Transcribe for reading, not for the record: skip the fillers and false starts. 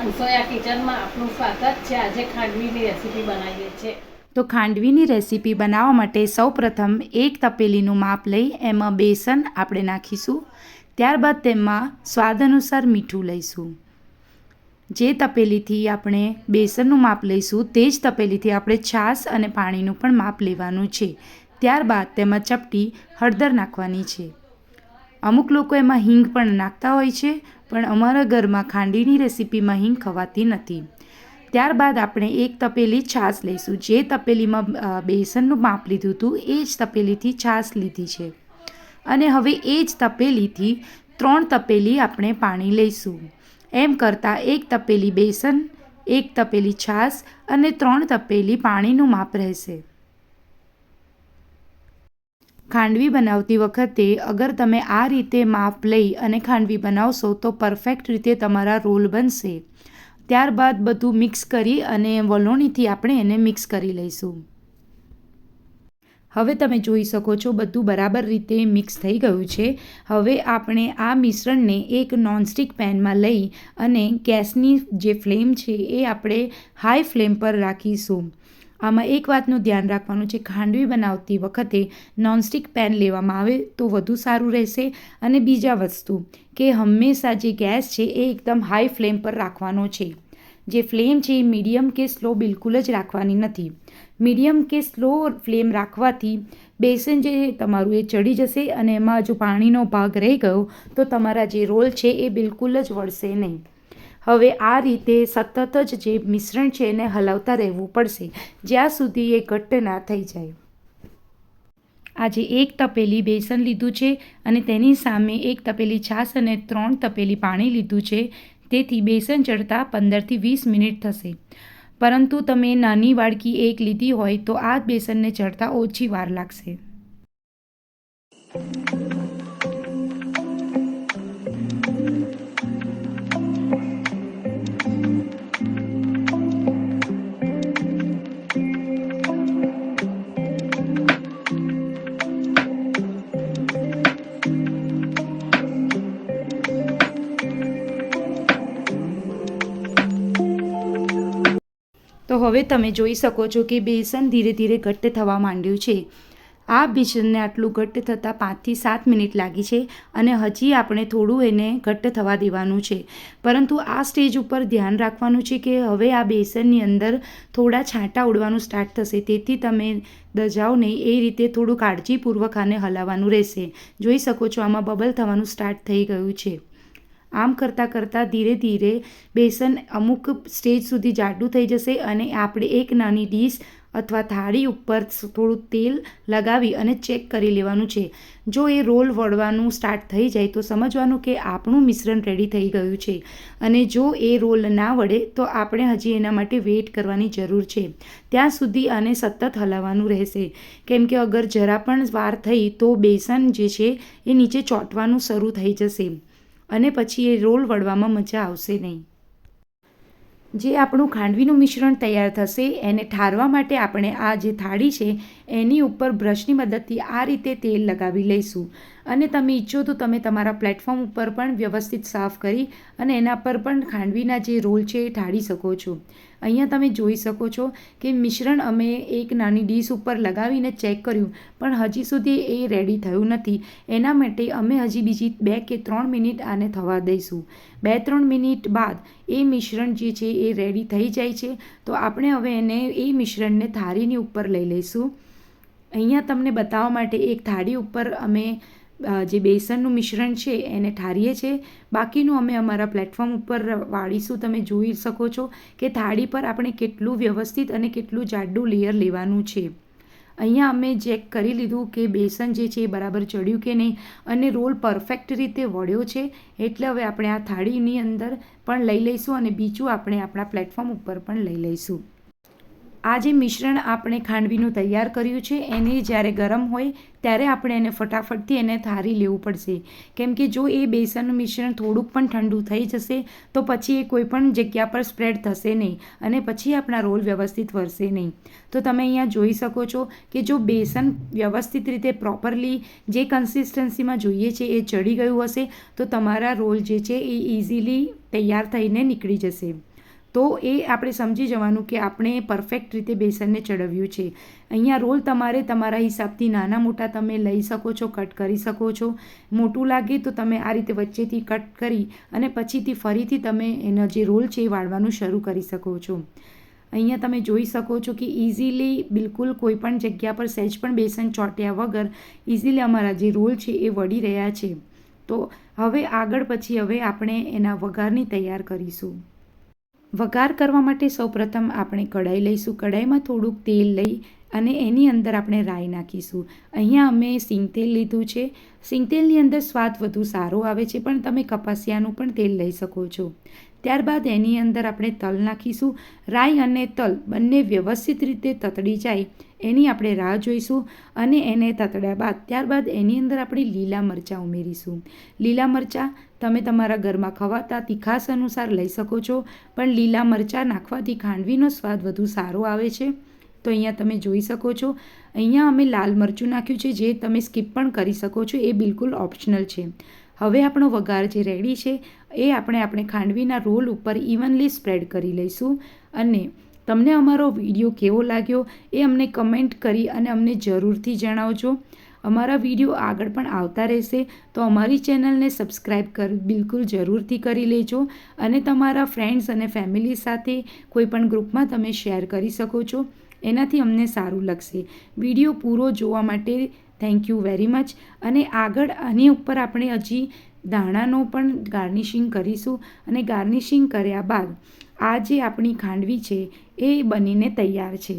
રસોયા કિચનમાં આપનું સ્વાગત છે। આજે ખાંડવીની રેસીપી બનાવીએ છીએ। તો ખાંડવીની રેસીપી બનાવવા માટે સૌપ્રથમ એક તપેલીનું માપ લઈ એમાં બેસન આપણે નાખીશું। ત્યારબાદ તેમાં સ્વાદ અનુસાર મીઠું લઈશું। જે તપેલીથી આપણે બેસનનું માપ લઈશું તે જ તપેલીથી આપણે છાશ અને પાણીનું પણ માપ લેવાનું છે। ત્યારબાદ તેમાં ચપટી હળદર નાખવાની છે। અમુક લોકો એમાં હિંગ પણ નાખતા હોય છે, પણ અમારા ઘરમાં ખાંડવીની રેસીપીમાં હિંગ ખવાતી નથી। ત્યારબાદ આપણે એક તપેલી છાશ લઈશું। જે તપેલીમાં બેસનનું માપ લીધું હતું એ જ તપેલીથી છાશ લીધી છે। અને હવે એ જ તપેલીથી 3 તપેલી આપણે પાણી લઈશું। એમ કરતાં એક તપેલી બેસન, એક તપેલી છાશ અને 3 તપેલી પાણીનું માપ રહેશે। ખાંડવી બનાવતી વખતે અગર તમે આ રીતે માપ લઈ અને ખાંડવી બનાવશો તો પરફેક્ટ રીતે તમારા રોલ બનશે। ત્યારબાદ બધું મિક્સ કરી અને વલોણીથી આપણે એને મિક્સ કરી લઈશું। હવે તમે જોઈ શકો છો બધું બરાબર રીતે મિક્સ થઈ ગયું છે। હવે આપણે આ મિશ્રણને એક નોનસ્ટિક પેનમાં લઈ અને ગેસની જે ફ્લેમ છે એ આપણે હાઈ ફ્લેમ પર રાખીશું। આમાં એક વાતનું ધ્યાન રાખવાનું છે, ખાંડવી બનાવતી વખતે નોનસ્ટિક પેન લેવામાં આવે તો વધુ સારું રહેશે। અને બીજા વસ્તુ કે હંમેશા જે ગેસ છે એ એકદમ હાઈ ફ્લેમ પર રાખવાનો છે। જે ફ્લેમ છે એ મીડિયમ કે સ્લો બિલકુલ જ રાખવાની નથી। મીડિયમ કે સ્લો ફ્લેમ રાખવાથી બેસન જે તમારું એ ચડી જશે અને એમાં જો પાણીનો ભાગ રહી ગયો તો તમારા જે રોલ છે એ બિલકુલ જ વળશે નહીં। હવે આ રીતે સતત જ જે મિશ્રણ છે એને હલાવતા રહેવું પડશે જ્યાં સુધી એ ઘટ્ટ ના થઈ જાય। આજે એક તપેલી બેસન લીધું છે અને તેની સામે એક તપેલી છાશ અને 3 તપેલી પાણી લીધું છે। તેથી બેસન ચડતા 15થી 20 મિનિટ થશે। પરંતુ તમે નાની વાડકી એક લીધી હોય તો આ બેસનને ચડતા ઓછી વાર લાગશે। તો હવે તમે જોઈ શકો છો કે બેસન ધીરે ધીરે ઘટ્ટ થવા માંડ્યું છે। આ બેસનને આટલું ઘટ્ટ થતાં 5થી 7 મિનિટ લાગી છે અને હજી આપણે થોડું એને ઘટ્ટ થવા દેવાનું છે। પરંતુ આ સ્ટેજ ઉપર ધ્યાન રાખવાનું છે કે હવે આ બેસનની અંદર થોડા છાંટા ઉડવાનું સ્ટાર્ટ થશે। તેથી તમે દજાઓ નહીં, એ રીતે થોડું કાળજીપૂર્વક આને હલાવવાનું રહેશે। જોઈ શકો છો આમાં બબલ થવાનું સ્ટાર્ટ થઈ ગયું છે। આમ કરતાં ધીરે ધીરે બેસન અમુક સ્ટેજ સુધી જાડું થઈ જશે અને આપણે એક નાની ડીશ અથવા થાળી ઉપર થોડું તેલ લગાવી અને ચેક કરી લેવાનું છે। જો એ રોલ વળવાનું સ્ટાર્ટ થઈ જાય તો સમજવાનું કે આપણું મિશ્રણ રેડી થઈ ગયું છે। અને જો એ રોલ ના વળે તો આપણે હજી એના માટે વેઇટ કરવાની જરૂર છે। ત્યાં સુધી આને સતત હલાવવાનું રહેશે, કેમ કે અગર જરા પણ વાર થઈ તો બેસન જે છે એ નીચે ચોંટવાનું શરૂ થઈ જશે અને પછી એ રોલ વળવામાં મજા આવશે નહીં। જે આપણું ખાંડવીનું મિશ્રણ તૈયાર થશે એને ઠારવા માટે આપણે આ જે થાળી છે એની ઉપર બ્રશની મદદથી આ રીતે તેલ લગાવી લઈશું। અને તમે ઈચ્છો તો તમે તમારા પ્લેટફોર્મ ઉપર પણ વ્યવસ્થિત સાફ કરી અને એના પર પણ ખાંડવીના જે રોલ છે એ ઢાળી શકો છો। અહીંયા તમે જોઈ શકો છો કે મિશ્રણ અમે એક નાની ડીશ ઉપર લગાવીને ચેક કર્યું પણ હજી સુધી એ રેડી થયું નથી। એના માટે અમે હજી બીજી 2 કે 3 મિનિટ આને થવા દઈશું। 2-3 મિનિટ બાદ એ મિશ્રણ જે છે એ રેડી થઈ જાય છે તો આપણે હવે એને એ મિશ્રણને થાળીની ઉપર લઈ લઈશું। અહીંયા તમને બતાવવા માટે એક થાળી ઉપર અમે જે બેસનનું મિશ્રણ છે એને ઠારીએ છીએ, બાકીનું અમે અમારા પ્લેટફોર્મ ઉપર વાળીશું। તમે જોઈ શકો છો કે થાળી પર આપણે કેટલું વ્યવસ્થિત અને કેટલું જાડું લેયર લેવાનું છે। અહીંયા અમે ચેક કરી લીધું કે બેસન જે છે એ બરાબર ચડ્યું કે નહીં અને રોલ પરફેક્ટ રીતે વળ્યો છે। એટલે હવે આપણે આ થાળીની અંદર પણ લઈ લઈશું અને બીજું આપણે આપણા પ્લેટફોર્મ ઉપર પણ લઈ લઈશું। આ જે મિશ્રણ આપણે ખાંડવીનું તૈયાર કર્યું છે એને જ્યારે ગરમ હોય ત્યારે આપણે એને ફટાફટથી એને ઠારી લેવું પડશે, કેમ કે જો એ બેસનનું મિશ્રણ થોડુંક પણ ઠંડુ થઈ જશે તો પછી એ કોઈ પણ જગ્યા પર સ્પ્રેડ થશે નહીં અને પછી આપણા રોલ વ્યવસ્થિત વળશે નહીં। તો તમે અહીંયા જોઈ શકો છો કે જો બેસન વ્યવસ્થિત રીતે પ્રોપરલી જે કન્સિસ્ટન્સીમાં જોઈએ છે એ ચડી ગયું હશે તો તમારા રોલ જે છે એ ઇઝીલી તૈયાર થઈને નીકળી જશે। તો એ આપણે સમજી જવાનું કે આપણે પરફેક્ટ રીતે બેસનને ચડવ્યું છે. અહીંયા રોલ તમારે તમારા હિસાબથી નાના મોટા તમે લઈ શકો છો, કટ કરી શકો છો. મોટું લાગે તો તમે આ રીતે વચ્ચેથી કટ કરી અને પછીથી ફરીથી તમે એનો જે રોલ છે એ વાળવાનું શરૂ કરી શકો છો. અહીંયા તમે જોઈ શકો છો કે ઇઝીલી બિલકુલ કોઈ પણ જગ્યા પર સહેજ પણ બેસન ચોંટ્યા વગર ઇઝીલી અમારા જે રોલ છે એ વળી રહ્યા છે. તો હવે આગળ પછી હવે આપણે એના વઘારની તૈયાર કરીશું. વઘાર કરવા માટે સૌપ્રથમ આપણે કઢાઈ લઈશું. કઢાઈમાં થોડુંક તેલ લઈ અને એની અંદર આપણે રાઈ નાખીશું. અહીંયા અમે સિંગતેલ લીધું છે. સિંગતેલની અંદર સ્વાદ વધુ સારો આવે છે, પણ તમે કપાસિયાનું પણ તેલ લઈ શકો છો. ત્યારબાદ એની અંદર આપણે તલ નાખીશું. રાઈ અને તલ બંને વ્યવસ્થિત રીતે તતડી જાય એની આપણે રાહ જોઈશું. અને એને તતડ્યા બાદ ત્યારબાદ એની અંદર આપણે લીલા મરચાં ઉમેરીશું. લીલા મરચાં તમે તમારા ઘરમાં ખવાતા તીખાસ અનુસાર લઈ શકો છો, પણ લીલા મરચાં નાખવાથી ખાંડવીનો સ્વાદ વધુ સારો આવે છે. તો અહીંયા તમે જોઈ શકો છો, અહીંયા અમે લાલ મરચું નાખ્યું છે, જે તમે સ્કીપ પણ કરી શકો છો, એ બિલકુલ ઓપ્શનલ છે. હવે આપણો વઘાર જે રેડી છે એ આપણે ખાંડવીના રોલ ઉપર ઇવનલી સ્પ્રેડ કરી લઈશું. અને તમને અમારો વિડીયો કેવો લાગ્યો એ અમને કમેન્ટ કરી અને અમને જરૂરથી જણાવજો. અમારા વિડીયો આગળ પણ આવતા રહેશે, તો અમારી ચેનલને સબસ્ક્રાઈબ બિલકુલ જરૂરથી કરી લેજો. અને તમારા ફ્રેન્ડ્સ અને ફેમિલી સાથે કોઈ પણ ગ્રુપમાં તમે શેર કરી શકો છો. એનાથી અમને સારું લાગશે. વિડીયો પૂરો જોવા માટે થેન્ક યુ વેરી મચ. અને આગળ આની ઉપર આપણે હજી ધાણાનો પણ ગાર્નિશિંગ કરીશું. અને ગાર્નિશિંગ કર્યા બાદ આ જે આપણી ખાંડવી છે એ બનીને તૈયાર છે.